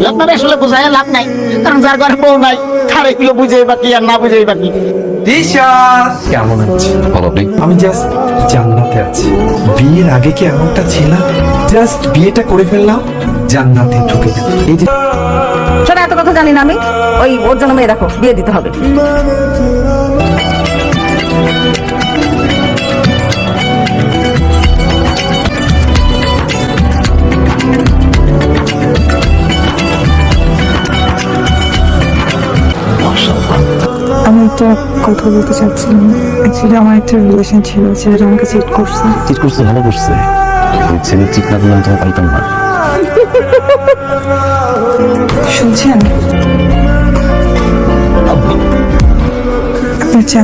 আপনার আসলে বোঝায় লাভ নাই, কারণ যার ঘরে বউ নাই তার এগুলো বুঝেই বাকি আর না বুঝেই বাকি। কেমন আছে বলো আপনি? আমি জাস্ট জান্নাতে আছি। বিয়ের আগে কি এমনটা ছিলাম? জাস্ট বিয়েটা করে ফেললাম, জান্নাতে ঢুকে গেলাম। এই যে শোনো, এত কথা জানি না আমি। ওই ওর জন্য মেয়ে দেখো, বিয়ে দিতে হবে। আমি একটা কথা বলতে চাচ্ছিলাম। অ্যাকচুয়ালি আমার একটা রিলেশন ছিল, ছেলেটা আমাকে চিট করছে। চিট করছে, ভালো করছে। ওই ছেলে চিট না করলে আমি তোমাকে পাইতাম না। শুনছেন? আপনার চা।